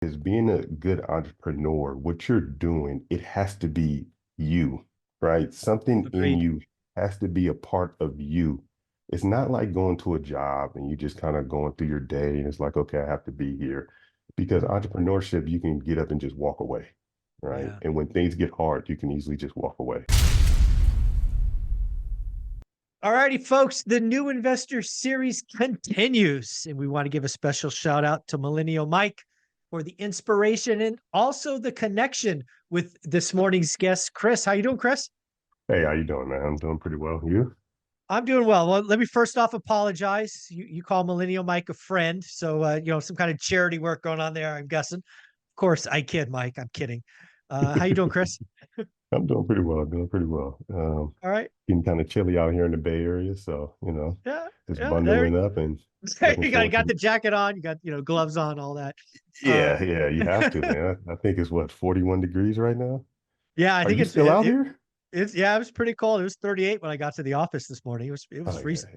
is being a good entrepreneur, what you're doing, it has to be you, right? Something in Agreed. you has to be a part of you. It's not like going to a job and you just kind of going through your day and it's like, okay, I have to be here. Because Mhm. entrepreneurship, you can get up and just walk away, right? Yeah. And when things get hard, you can easily just walk away. All righty, folks. The new investor series continues, and we want to give a special shout out to Millennial Mike for the inspiration and also the connection with this morning's guest, Chris. How you doing, Chris? Hey, how you doing, man? I'm doing pretty well. You? I'm doing well. Well, let me first off apologize. You call Millennial Mike a friend, so some kind of charity work going on there. I'm guessing. Of course, I kid, Mike. I'm kidding. How you doing, Chris? I'm doing pretty well. Doing pretty well. All right. Getting kind of chilly out here in the Bay Area, so Yeah, just yeah. There bundling up and you looking got, you forward got to. the jacket on. You got gloves on, all that. Uh, Yeah, yeah, you have to, man. I think it's what 41 degrees right now. yeah, I Are think you still out here? it's it was pretty cold. It was 38 when I got to the office this morning. It was Oh yeah, freezing.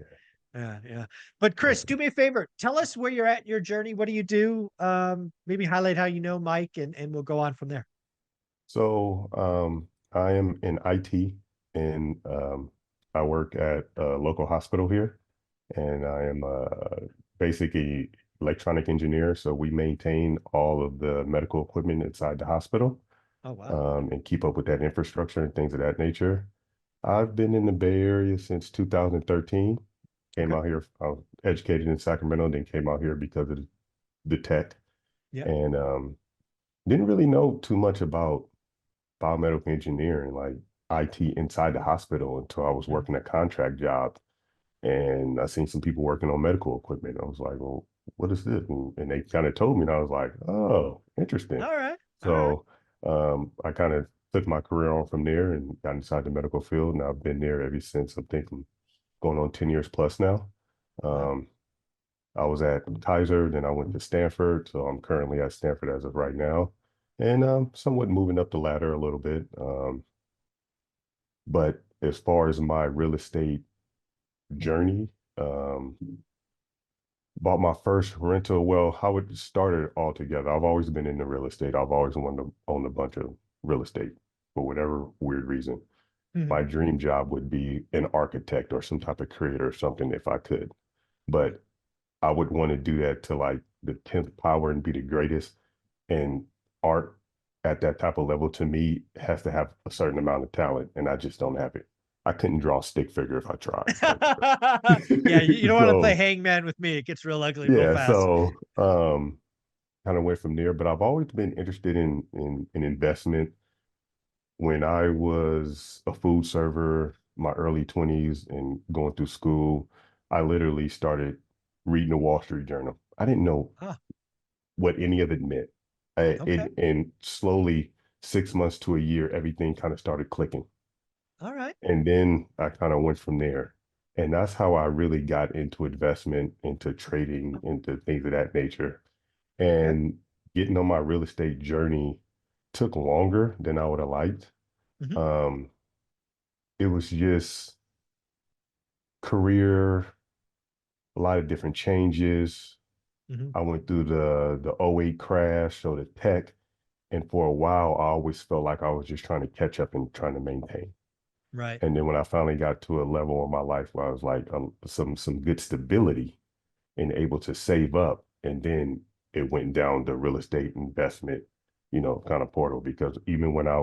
yeah. Yeah, yeah. But Chris, Okay. do me a favor. Tell us where you're at in your journey. What do you do? Maybe highlight how you know Mike, and we'll go on from there. So I am in IT, and I work at a local hospital here, and I am basically electronic engineer. So we maintain all of the medical equipment inside the hospital, Oh wow. and keep up with that infrastructure and things of that nature. I've been in the Bay Area since 2013. Came Okay. out here, I was educated in Sacramento, then came out here because of the tech, Yeah. and didn't really know too much about biomedical engineering, like IT inside the hospital until I was Mhm. working a contract job. And I seen some people working on medical equipment. I was like, well, what is this? And they kind of told me, and I was like, oh, interesting. All right. All right. So I kind of took my career on from there and got inside the medical field. And I've been there ever since. I think I'm going on 10 years plus now. Wow. Um, I was at Kaiser, then I went to Stanford. So I'm currently at Stanford as of right now. And somewhat moving up the ladder a little bit. But as far as my real estate journey, um, bought my first rental. Well, how it started altogether. I've always been into real estate. I've always wanted to own a bunch of real estate for whatever weird reason. My Mhm. dream job would be an architect or some type of creator or something if I could. But I would want to do that to like the 10th power and be the greatest. And art at that type of level to me has to have a certain amount of talent, and I just don't have it. I couldn't draw a stick figure if I tried. Like, Yeah, you don't want to play so hangman with me. It gets real ugly real yeah, fast. so kind of went from there. But I've always been interested in investment. When I was a food server, my early 20s and going through school, I literally started reading the Wall Street Journal. I didn't know Ah, what any of it meant. okay. And slowly, 6 months to a year, everything kind of started clicking. All right. And then I kind of went from there. And that's how I really got into investment, into trading, into things of that nature. Okay. And getting on my real estate journey took longer than I would have liked. Hmm. Um, it was just career, a lot of different changes. Hmm. I went through the '08 crash, so the tech, and for a while, I always felt like I was just trying to catch up and trying to maintain. Right. And then when I finally got to a level in my life where I was like some good stability and able to save up, and then it went down the real estate investment, kind of portal. Because even when I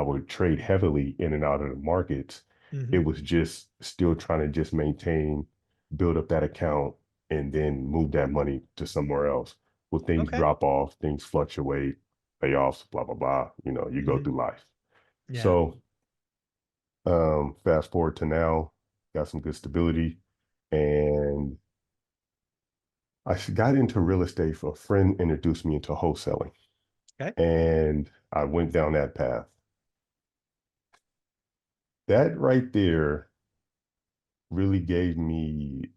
would trade heavily in and out of the markets, Hmm. it was just still trying to just maintain, build up that account, and then move that money to somewhere else. Well, things Okay. drop off, things fluctuate, payoffs, blah blah blah. You go Hmm. through life. Yeah. So fast forward to now, got some good stability, and I got into real estate. For a friend introduced me into wholesaling, Okay. and I went down that path. That right there really gave me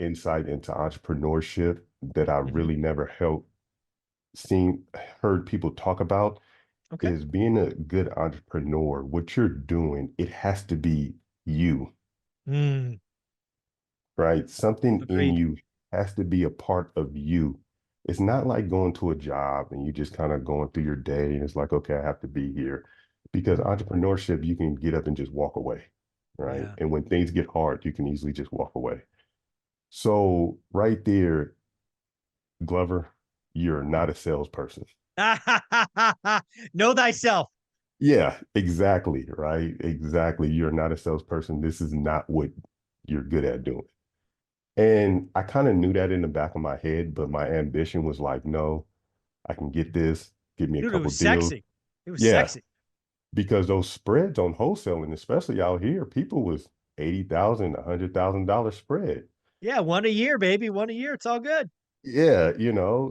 insight into entrepreneurship that I Hmm. really never seen, heard people talk about. Okay. Is being a good entrepreneur, what you're doing, it has to be you, Mm, right? Something in agreed. you has to be a part of you. it's not like going to a job and you just kind of going through your day and it's like, okay, I have to be here. Because Mhm. entrepreneurship, you can get up and just walk away, right? Yeah. And when things get hard, you can easily just walk away. So right there, Glover, you're not a salesperson. Know thyself. Yeah, exactly, right? Exactly. You're not a salesperson. This is not what you're good at doing. And I kind of knew that in the back of my head, but my ambition was like, no, I can get this, give me a Dude, it couple was deals. sexy. It was Yeah, sexy. because those spreads on wholesaling, especially out here, people was 80,000, $100,000 spread. Yeah, one a year, baby. One a year. It's all good. Yeah,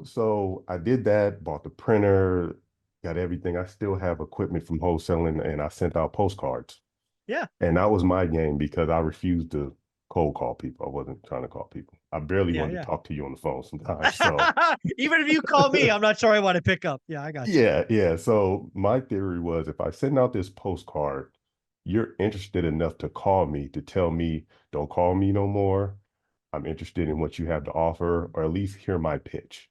so I did that, bought the printer, got everything. I still have equipment from wholesaling and I sent out postcards. Yeah. And that was my game because I refused to cold call people. I wasn't trying to call people. I barely Yeah. wanted to Yeah. talk to you on the phone sometimes. So Even if you call me, I'm not sure I want to pick up. Yeah, I got you. yeah, yeah. So my theory was if I send out this postcard, you're interested enough to call me to tell me, don't call me no more. I'm interested in what you have to offer, or at least hear my pitch.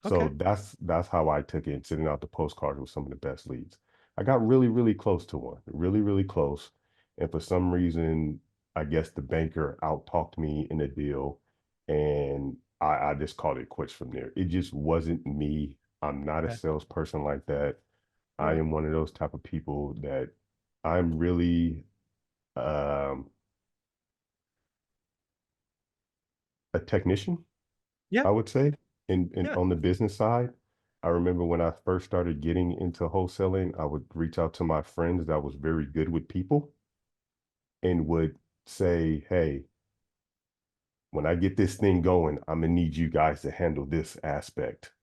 Okay. So that's how I took it, sending out the postcards with some of the best leads. I got really, really close to one, really, really close. And for some reason, I guess the banker out talked me in a deal, and I just called it quits from there. It just wasn't me. I'm not a Okay. salesperson like that. All I right. am one of those type of people that I'm really a technician. Yeah. I would say, in Yeah. on the business side. I remember when I first started getting into wholesaling, I would reach out to my friends that was very good with people and would say, hey, when I get this thing going, I'm gonna need you guys to handle this aspect,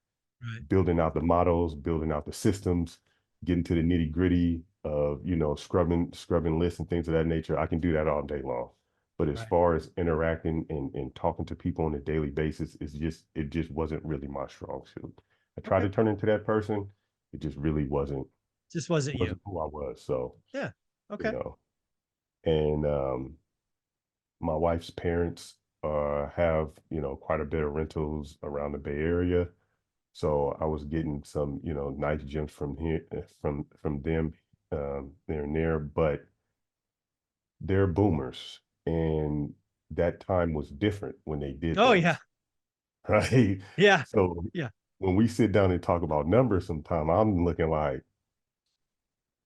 Right. building out the models, building out the systems, getting to the nitty gritty of, scrubbing lists and things of that nature. I can do that all day long. But as Right. far as interacting and talking to people on a daily basis, it just wasn't really my strong suit. I tried Okay. to turn into that person. It just really Just wasn't you. wasn't who I was. So, Yeah. you Okay. know, and my wife's parents have, quite a bit of rentals around the Bay Area. So I was getting some, nice gems from here, from them, there and there, but they're boomers, and that time was different when they did Oh yeah. things, right? Yeah. So Yeah. when we sit down and talk about numbers, sometime I'm looking like,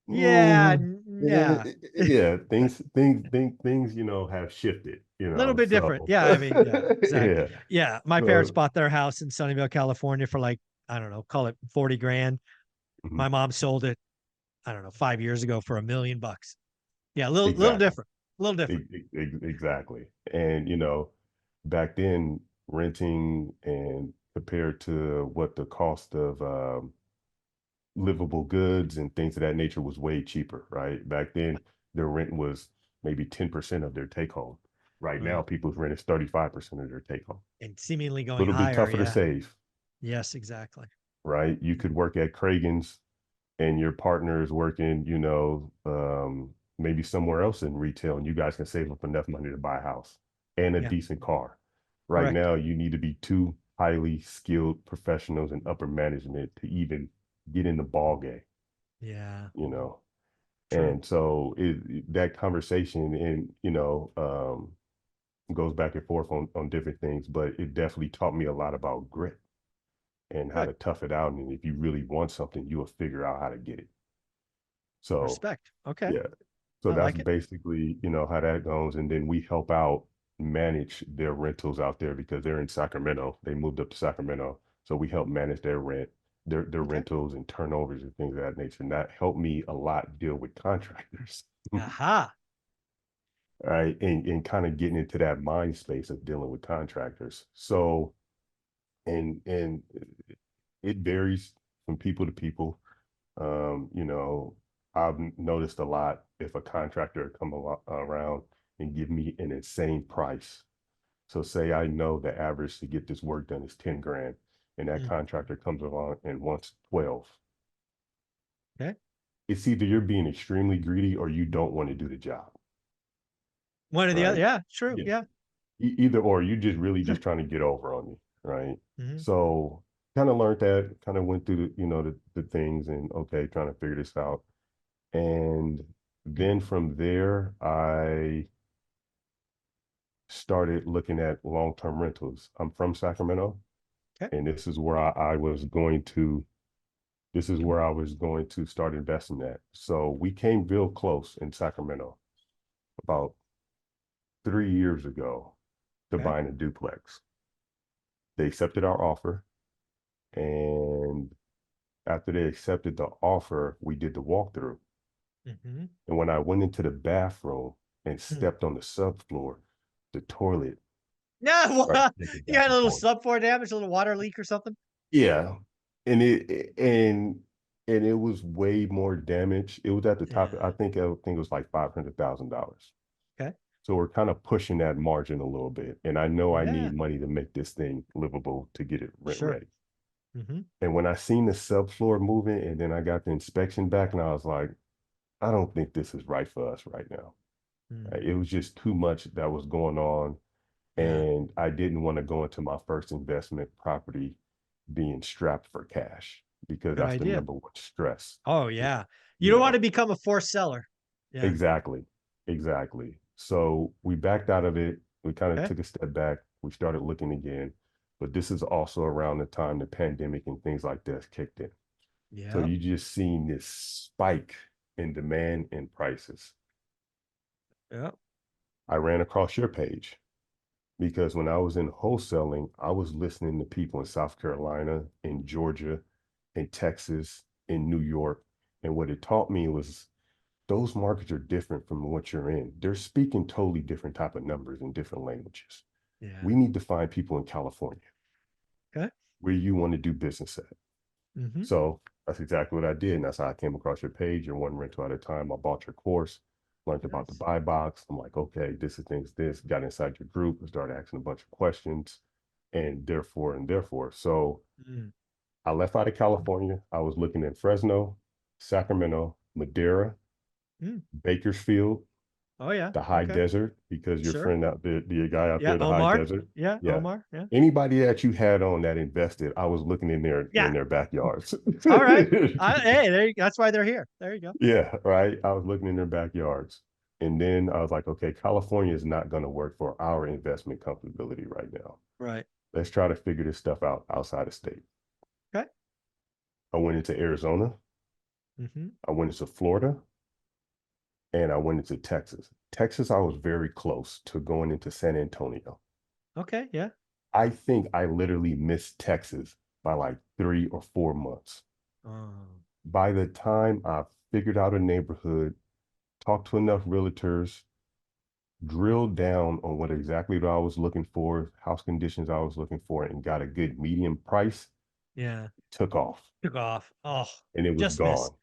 Yeah. Yeah. yeah, things, have shifted, Little bit so different. Yeah. I mean, yeah, exactly. yeah, Yeah. My parents so bought their house in Sunnyvale, California for like, I don't know, call it 40 grand. mhm, My mom sold it, I don't know, 5 years ago for $1 million. Yeah. A little exactly. different. A little different. Exactly. And, back then, renting and compared to what the cost of livable goods and things of that nature was way cheaper, right? Back then, their rent was maybe 10% of their take home. Right now, Wow. people's rent is 35% of their take home. And seemingly A going little bit higher. tougher to Yeah. save, Yes, exactly. right? You could work at Kragen's and your partner is working, maybe somewhere else in retail, and you guys can save up enough money to buy a house and a Yeah. decent car. Right Correct. now, you need to be two highly skilled professionals in upper management to even get in the ball game, Yeah. you know. True. And so that conversation and goes back and forth on different things, but it definitely taught me a lot about grit and how Good. to tough it out. And if you really want something, you'll figure out how to get it. So Respect. Okay. yeah, so I that's like it. basically, how that goes. And then we help out manage their rentals out there because they're in Sacramento. They moved up to Sacramento. So we help manage their rent, their Okay. rentals and turnovers and things of that nature. And that helped me a lot deal with contractors. Aha. Right. And kind of getting into that mind space of dealing with contractors. So and it varies from people to people. You know, I've noticed a lot if a contractor around and give me an insane price. So say I know the average to get this work done is 10 grand, and that Mm, contractor comes along and wants 12. okay. It's either you're being extremely greedy or you don't want to do the job, One or the other. right? Yeah. True. Yeah. Yeah. Either or, you just really Sure. just trying to get over on me, right? Hmm. So kind of learned that, kind of went through the things and okay, trying to figure this out. And then from there, I started looking at long-term rentals. I'm from Sacramento, Okay. and I was going to this is where I was going to start investing at. So we came real close in Sacramento about 3 years ago to Okay. buying a duplex. They accepted our offer, and after they accepted the offer, we did the walkthrough. Hmm. And when I went into the bathroom and Hmm. stepped on the subfloor, the toilet No, started shaking you back had a and little forth. subfloor damage, a little water leak or something. Yeah. And it was way more damage. It was at the top. Yeah. I think it was like $500,000. Okay. So we're kind of pushing that margin a little bit. And I know I Yeah. need money to make this thing livable to get it rent Sure. ready. Hmm. And when I seen the subfloor moving and then I got the inspection back and I was like, I don't think this is right for us right now. Mm. It was just too much that was going on. Yeah. And I didn't want to go into my first investment property being strapped for cash because Good that's the idea. number one stress. Oh yeah. You You don't want to know, become a forced seller. Yeah. exactly. Exactly. So we backed out of it. We kind of Okay. took a step back. We started looking again. But this is also around the time the pandemic and things like this kicked in. So Yeah. you just seen this spike in demand and prices. Yeah. I ran across your page because when I was in wholesaling, I was listening to people in South Carolina, in Georgia, in Texas, in New York. And what it taught me was those markets are different from what you're in. They're speaking totally different type of numbers in different languages. Yeah. We need to find people in California Okay. where you want to do business at. Hmm. So that's exactly what I did. And that's how I came across your page. You're one rental at a time. I bought your course, learned about the Nice. buy box. I'm like, okay, this is things, this, got inside your group and started asking a bunch of questions and therefore. So Mm. I left out of California. I was looking in Fresno, Sacramento, Madera, Mm. Bakersfield, Oh yeah. the high Okay. desert, because your Sure. friend out there, the guy out Yeah. there, the high Omar. desert. Yeah. Yeah. Omar. Yeah. Anybody that you had on that invested, I was looking Yeah. in their backyards. All right. Hey, that's why they're here. There you go. Yeah, right. I was looking in their backyards. And then I was like, okay, California is not going to work for our investment comfortability right now. Right. Let's try to figure this stuff out outside of state. Okay. I went into Arizona, Hmm. I went into Florida, and I went into Texas. Texas, I was very close to going into San Antonio. Okay. Yeah. I think I literally missed Texas by like 3 or 4 months. Oh. By the time I figured out a neighborhood, talked to enough realtors, drilled down on what exactly I was looking for, house conditions I was looking for, and got a good medium price, Yeah. took off Took off. Oh, and it was just missed. gone.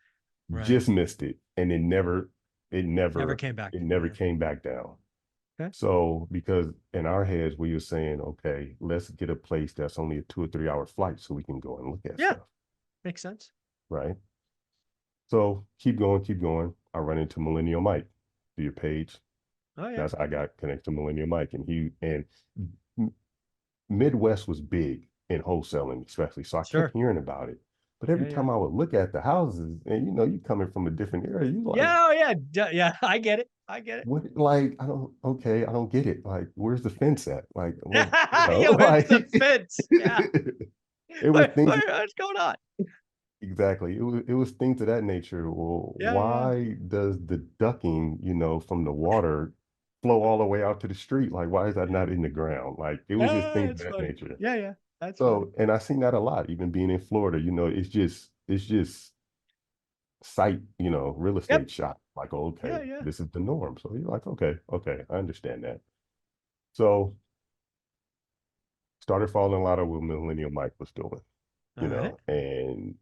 Right. Just missed it. And it Never never, came back. it never Yeah. came back down. Okay. So because in our heads we were saying, okay, let's get a place that's only a 2 or 3 hour flight so we can go and look at Yeah. stuff. Makes sense. Right. So keep going, keep going. I run into Millennial Mike through your page. Oh yeah. That's I got connected to Millennial Mike, and Midwest was big in wholesaling, especially. So I kept Sure. hearing about it. But Yeah. every Yeah. time I would look at the houses, and you coming from a different area, you like, Yeah. Oh yeah. Yeah. I get it. I get it. what? Like, I don't. Okay, I don't get it. Like, where's the fence at? Like, what? Yeah. Where's Like, the fence? Yeah. it was things What's going on? exactly. It was things of that nature. Well, Yeah. Yeah. why does the ducking, from the water flow all the way out to the street? Like, why is that not in the ground? Like, it was just things of It's that funny. nature. Yeah. Yeah. That's funny. So, and I seen that a lot, even being in Florida, it's just sight, real Yep. estate shop. Like, oh, okay, Yeah. Yeah. this is the norm. So you're like, okay, okay, I understand that. So started following a lot of what Millennial Mike was doing, All right. and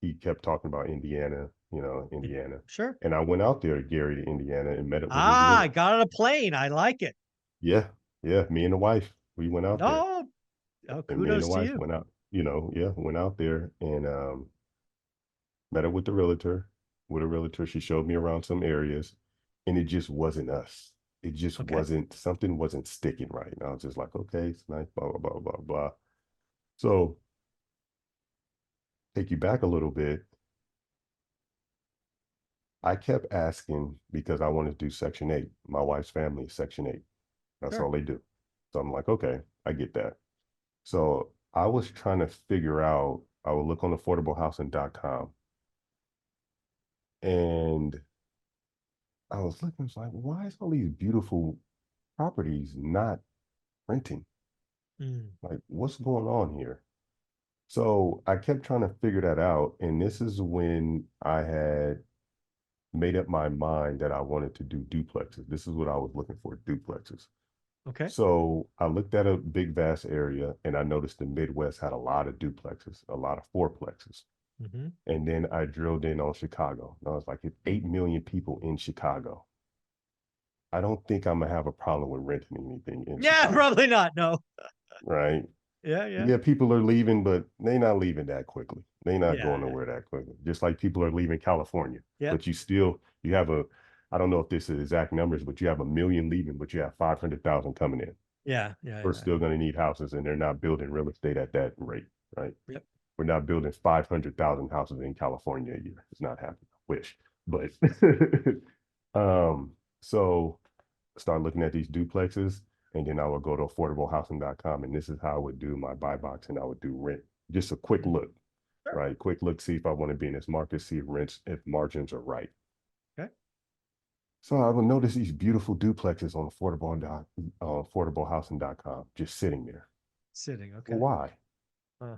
he kept talking about Indiana, Yeah. Indiana. Sure. And I went out there to Gary to Indiana and met up with his Ah, I realtor. got on a plane. I like it. Yeah, yeah, me and the wife, we went out there. Oh, oh, And me and the kudos to wife you. went out, yeah, went out there and met up with the realtor. With a realtor, she showed me around some areas, and it just wasn't us. It just Okay. wasn't something wasn't sticking right. And I was just like, okay, it's nice, blah blah blah blah blah. So take you back a little bit. I kept asking because I wanted to do Section 8. My wife's family is Section 8. That's Sure. all they do. So I'm like, okay, I get that. So I was trying to figure out, I would look on affordablehousing.com and I was looking, it's like, why is all these beautiful properties not renting? Mm, Like, what's going on here? So I kept trying to figure that out. And this is when I had made up my mind that I wanted to do duplexes. This is what I was looking for, duplexes. okay. So I looked at a big, vast area and I noticed the Midwest had a lot of duplexes, a lot of fourplexes. Hmm. And then I drilled in on Chicago. And I was like, it's 8 million people in Chicago. I don't think I'm gonna have a problem with renting anything in Yeah, Chicago, probably not. No. right? Yeah, yeah, Yeah, people are leaving, but they're not leaving that quickly. They're not yeah, going yeah. nowhere that quickly. Just like people are leaving California, Yep. but you have a, I don't know if this is exact numbers, but you have 1 million leaving, but you have 500,000 coming in. Yeah, yeah, We're yeah. still going to need houses, and they're not building real estate at that rate, right? Yep. We're not building 500,000 houses in California a year. It's not happening. I wish, but so start looking at these duplexes, and then I would go to affordablehousing.com, and this is how I would do my buy box, and I would do rent. Just a quick Mm, look, sure. right? Quick look, see if I want to be in this market, see if rents, if margins are right. Okay. So I would notice these beautiful duplexes on affordablehousing.com just sitting there. Sitting. Well, Okay. why? Uh,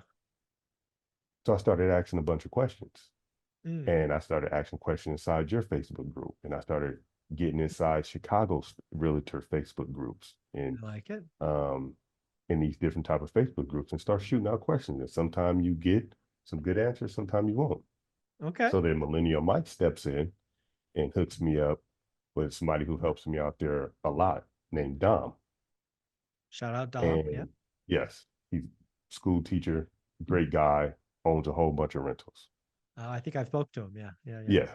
So I started asking a bunch of questions. mm, And I started asking questions inside your Facebook group. And I started getting inside Chicago's realtor Facebook groups and I like it. um, in these different type of Facebook groups and start shooting out questions. And sometimes you get some good answers, sometimes you won't. Okay. So then Millennial Mike steps in and hooks me up with somebody who helps me out there a lot named Dom. Shout out Dom. Yep. And yes, he's a school teacher, great guy, owns a whole bunch of rentals. I think I spoke to him. Yeah, yeah, yeah. Yeah,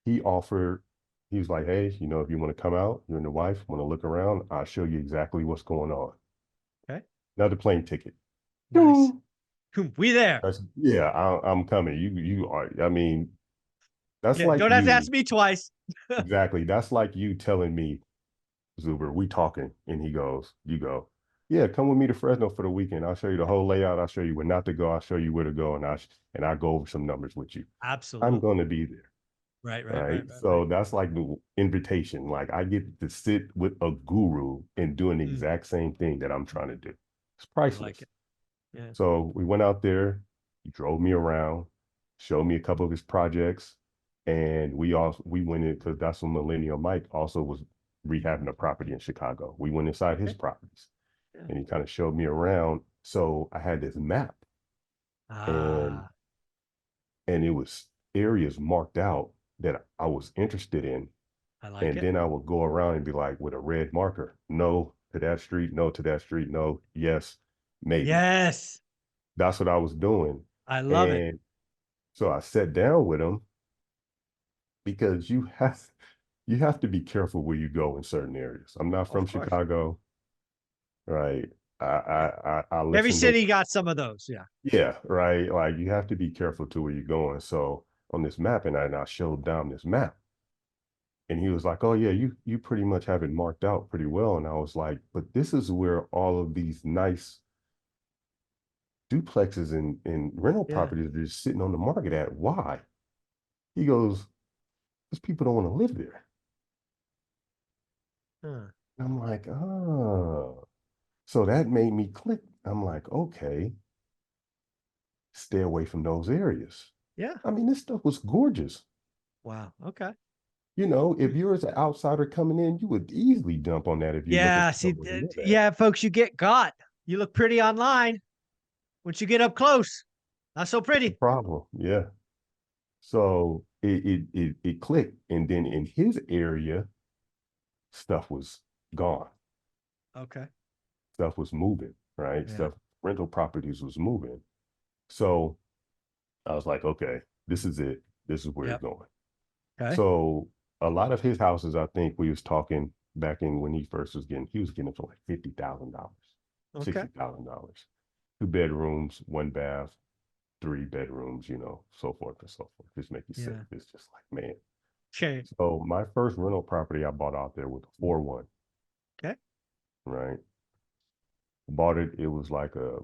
he offered, he was like, hey, if you want to come out, you and the wife want to look around, I'll show you exactly what's going on. Okay. Another plane ticket. Nice. We there. Yeah, I'm coming. You are, I mean, that's Yeah. like Don't have to ask you, me twice. exactly. That's like you telling me, Zuber, we talking. And you go, yeah, come with me to Fresno for the weekend. I'll show you the whole layout. I'll show you where not to go. I'll show you where to go. And I'll go over some numbers with you. I'm Absolutely. going to be there. Right, right, right, Right. right, right. So that's like the invitation. Like I get to sit with a guru and doing the Mm, exact same thing that I'm trying to do. It's I like priceless. it. Yeah. So we went out there, he drove me around, showed me a couple of his projects, and we went in because that's when Millennial Mike also was rehabbing a property in Chicago. We went inside his Okay. properties Yeah. and he kind of showed me around. So I had this map and Ah, it was areas marked out that I was interested in. I like And it. then I would go around and be like with a red marker, no to that street, no to that street, no, yes, maybe. Yes. That's what I was doing. I love it. And so I sat down with him because you have to be careful where you go in certain areas. I'm not from Of course. Chicago, right? I Yeah. I I, I Every listen to, city got some of those. Yeah. yeah, right. Like you have to be careful to where you're going. So on this map, and I showed down this map. And he was like, "Oh yeah, you pretty much have it marked out pretty well." And I was like, "But this is where all of these nice duplexes and rental Yeah. properties are just sitting on the market at. Why?" He goes, "Because people don't want to live there." Huh. And I'm like, "Oh." So that made me click. I'm like, "Okay, stay away from those areas." Yeah. I mean, this stuff was gorgeous. Wow. Okay. If you're as an outsider coming in, you would easily dump on that if you're looking Yeah. for See, somewhere to live at. yeah, folks, you get got. You look pretty online. Once you get up close, not so The pretty. problem, yeah. So it clicked, and then in his area, stuff was gone. Okay. Stuff was moving, right? Yeah. Stuff rental properties was moving. So I was like, okay, this is it. This is where it's Yep. going. Okay. So a lot of his houses, I think we was talking back in when he first was getting, he was getting for like $50,000, Okay. $60,000. 2 bedrooms, 1 bath, three bedrooms, so forth and so forth. Just make you sick. Yeah. It's just like, man. Okay. So my first rental property I bought out there was a 4-1, Okay. right? Bought it. It was like a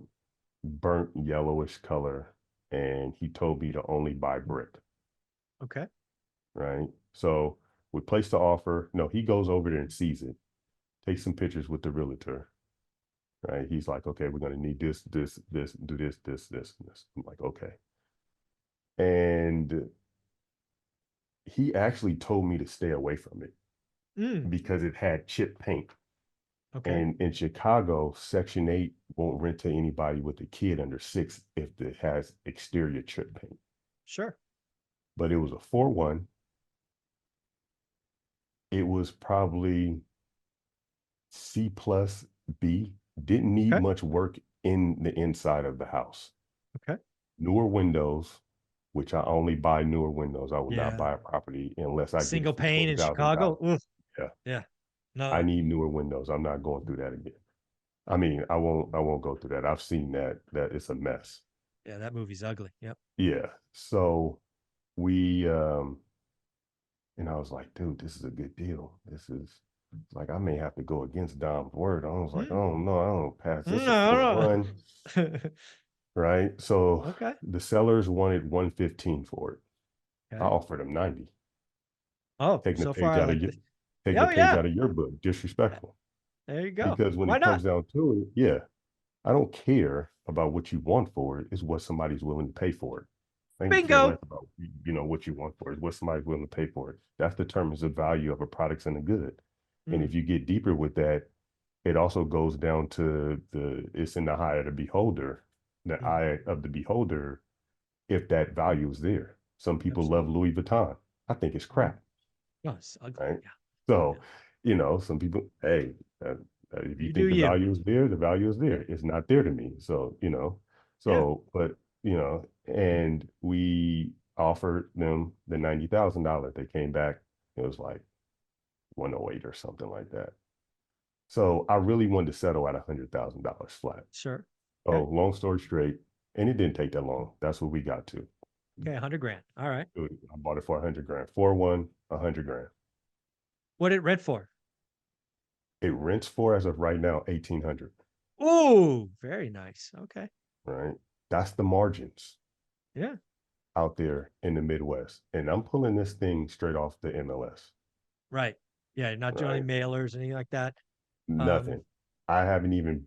burnt yellowish color, and he told me to only buy brick, Okay. right? So we placed the offer. No, he goes over there and sees it, takes some pictures with the realtor, right? He's like, okay, we're gonna need this, this, this, do this, this, this, and this. I'm like, okay. And he actually told me to stay away from it Mm, because it had chip paint. okay. And in Chicago, Section 8 won't rent to anybody with a kid under 6 if it has exterior chip paint. Sure. But it was a 4-1. It was probably C plus B. Didn't need Okay. much work in the inside of the house. Okay. Newer windows, which I only buy newer windows. I will not Yeah. buy a property unless I get it Single for pane in Chicago. $20,000. Oof. Yeah, Yeah. I No. need newer windows. I'm not going through that again. I mean, I won't go through that. I've seen that it's a mess. Yeah, that movie's ugly. Yep. Yeah. So we and I was like, dude, this is a good deal. This is like I may have to go against Dom's word. I was like, Mm. oh no, I don't pass this a No, 4-1, no. right? So Okay. the sellers wanted 115 for it. I Okay. offered them 90. Oh, Taking the so page far I out of like your this. taking Yeah, the oh, page yeah. out of your book. Disrespectful. There you go. Because when Why it comes not? down to it, yeah, I don't care about what you want for it. It's what somebody's willing to pay for it. I can care less Bingo. about what you want for it. It's what somebody's willing to pay for it. That determines the value of a product and a good. And Mm, if you get deeper with that, it also goes down to it's in the eye of the beholder, the mm, eye of the beholder, if that value is there. Some people love absolutely. Louis Vuitton. I think it's Mm. crap, No, it's ugly. right? Yeah. Yeah. So, some people, hey, if you You do think the you. value is there, the value is there. It's not there to me. So, Yeah. but, and we offered them the $90,000. They came back, it was like 108 or something like that. So I really wanted to settle at $100,000 flat. Sure. Oh, Okay. long story straight, and it didn't take that long. That's what we got to. Okay. 100 grand. All right. I bought it for 100 grand. 4-1, 100 grand. What did it rent for? It rents for as of right now 1,800. Ooh, very nice. Okay. Right? That's the margins Yeah. out there in the Midwest. And I'm pulling this thing straight off the MLS, Right. Yeah. You're not doing right? any mailers, anything like that. Um, Nothing. I haven't even,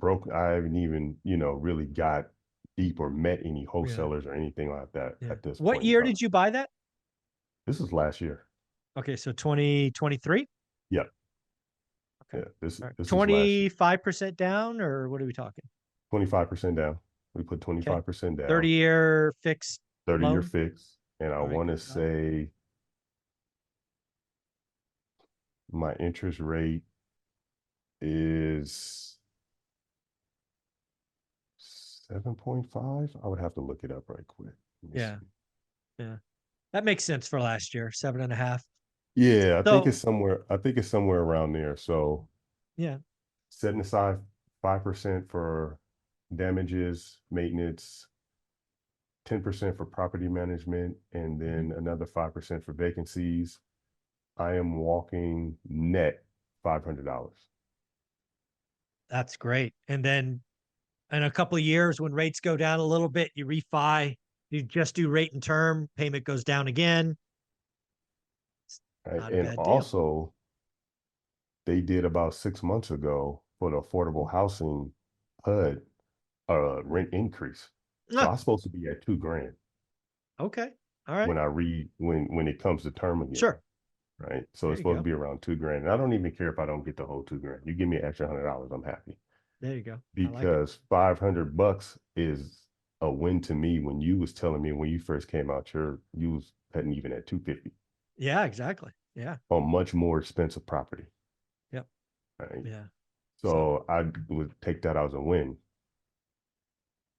really got deep or met any yeah. wholesalers or anything like that Yeah. at this What point in year time. did you buy that? This is last year. Okay. So 2023. Yeah. Okay. Yeah. This All right. this was last year. 25% down, or what are we talking? 25% down. We put Okay. 25% down, 30-year fixed 30-year loan. fix. And I All right. want to Good job. say my interest rate is 7.5. I would have to look it up right quick. Let me Yeah. see. Yeah. That makes sense for last year, 7.5. Yeah, So I think it's somewhere around there. So yeah. setting aside 5% for damages, maintenance, 10% for property management, and Mhm. then another 5% for vacancies. I am walking net $500. That's great. And then in a couple of years, when rates go down a little bit, you refi, you just do rate and term, payment goes down again. It's Right? not a And bad deal. also, they did about 6 months ago for the affordable housing HUD rent increase. So Ah, I'm supposed to be at 2 grand okay. All right. when I read when it comes to term again, Sure. right? So There it's you supposed to go. be around 2 grand. And I don't even care if I don't get the whole 2 grand. You give me an extra $100, I'm happy There you go. I like it. because $500 is a win to me. When you was telling me when you first came out, you was cutting even at 250 Yeah, exactly. Yeah. on much more expensive property, Yep. right? Yeah. So So I would take that as a win.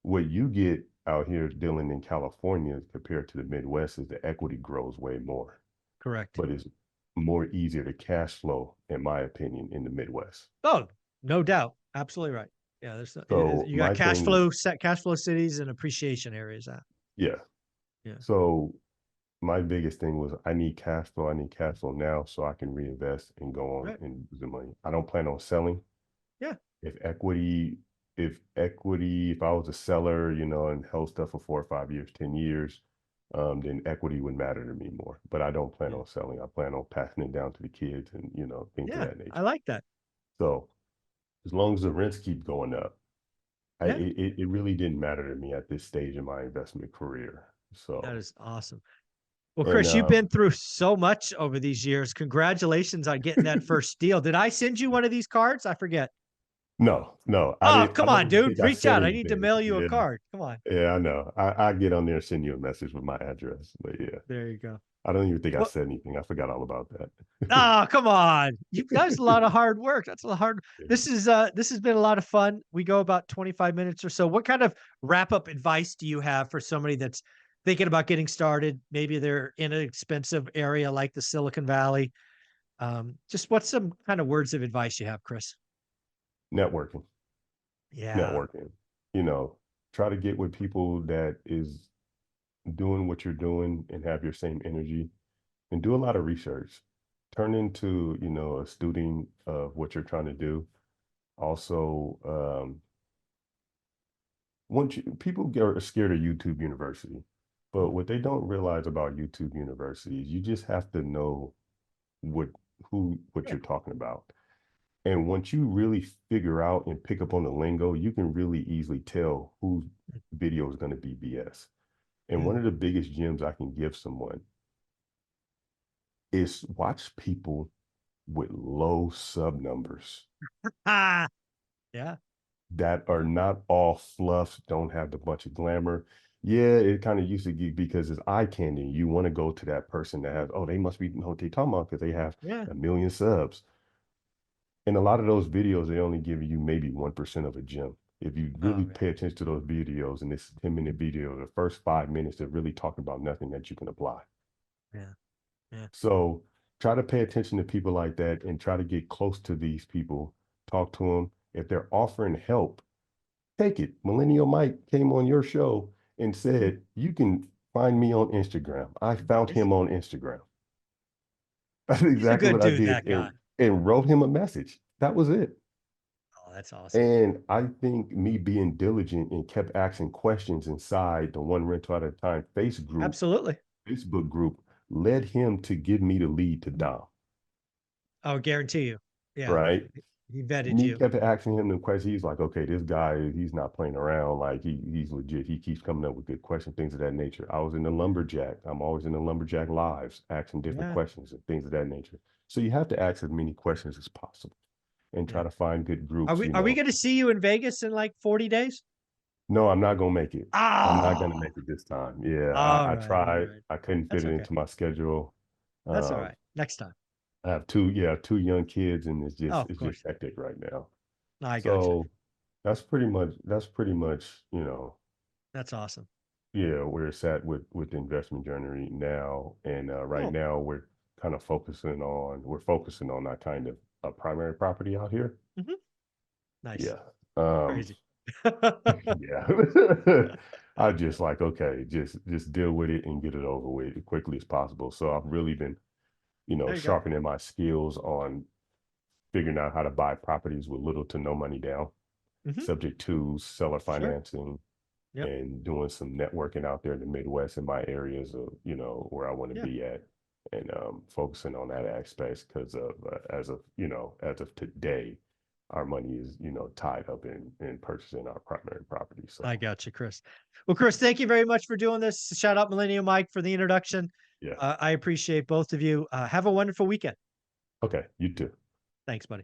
What you get out here dealing in California compared to the Midwest is the equity grows way more, correct. but it's more easier to cash flow, in my opinion, in the Midwest. Oh, no doubt. Absolutely right. Yeah. So You got my thing is, cash flow cities and appreciation areas. Yeah. Yeah. So my biggest thing was I need cash flow. I need cash flow now so I can reinvest and go on Right. and use the money. I don't plan on selling. Yeah. If equity, if I was a seller, and held stuff for 4 or 5 years, 10 years, then equity would matter to me more. But I don't plan Yeah. on selling. I plan on passing it down to the kids and, things of Yeah. that I nature. like that. So as long as the rents keep going up, Yeah. it really didn't matter to me at this stage in my investment career. That So, is awesome. Well, and Chris, you've been through so much over these years. Congratulations on getting that first deal. Did I send you one of these cards? I forget. no, no, I Oh, didn't. I come don't on, even dude. think I Reach said out. I need to anything. mail you a Yeah, card. Come on. yeah, I know. I get on there and send you a message with my address. But yeah, There you go. I don't even think I Well, said anything. I forgot all about that. oh, come on. You That's a lot of hard work. That's a hard. Yeah. This has been a lot of fun. We go about 25 minutes or so. What kind of wrap-up advice do you have for somebody that's thinking about getting started? Maybe they're in an expensive area like the Silicon Valley. Just what's some kind of words of advice you have, Chris? Networking, Yeah. networking. You know, Try to get with people that is doing what you're doing and have your same energy, and do a lot of research. Turn into, a student of what you're trying to do. Also, people get scared of YouTube University, but Mm, what they don't realize about YouTube University is you just have to know what what yeah. you're talking about. And once you really figure out and pick up on the lingo, you can really easily tell whose video is going to be BS. And one Mm. of the biggest gems I can give someone is watch people with low sub numbers Ah, yeah. that are not all fluff, don't have a bunch of glamour. Yeah, it kind of used to be because it's eye candy. You want to go to that person that has, oh, they must be know what they talking about because they have Yeah. 1 million subs. And a lot of those videos, they only give you maybe 1% of a gem. If you really Oh, yeah. pay attention to those videos, and this 10-minute video, the first 5 minutes, they're really talking about nothing that you can apply. Yeah. Yeah. So try to pay attention to people like that and try to get close to these people, talk to them. If they're offering help, take it. Millennial Mike came on your show and Mm, said, you can find me on Instagram. I found he's him on Instagram. That's he's a exactly good what I dude, did that guy. and wrote him a message. That was it. Oh, that's awesome. And I think me being diligent and kept asking questions inside the one rental at a time Absolutely. Facebook group led him to give me the lead to Dom, I would guarantee you. Yeah. right? He vetted Me you. kept asking him the questions. He's like, okay, this guy, he's not playing around. Like he's legit. He keeps coming up with good questions, things of that nature. I was in the Yeah. lumberjack. I'm always in the lumberjack lives, asking different Yeah. questions and things of that nature. So you have to ask as many questions as possible and try Yeah. to find good Are groups. we going to see you in Vegas in like 40 days? No, I'm not gonna make it. I'm not gonna Oh, make it this time. Yeah, all I right. All tried. right. I couldn't fit That's it okay. into my schedule. That's all Um, right. Next time. I have two young kids, and Oh, it's of just course. hectic right now. I gotcha. So that's pretty much That's awesome. yeah where it's at with the investment journey now. And right Cool. now we're focusing on that kind of a primary property out here. Hmm. Nice. Yeah. Um, Crazy. yeah. I just like, okay, just deal with it and get it over with as quickly as possible. So I've really been, There you go. sharpening my skills on figuring out how to buy properties with little to no money down, Hmm. subject to seller Sure. financing, Yep. and doing some networking out there in the Midwest in my areas of, where I want to Yeah. be at, and focusing on that aspect because of as of today, our money is, tied up in purchasing our primary property. I So got you, Chris. Well, Chris, thank you very much for doing this. Shout out Millennium Mike for the introduction. yeah. I appreciate both of you. Have a wonderful weekend. Okay, you too. Thanks, buddy.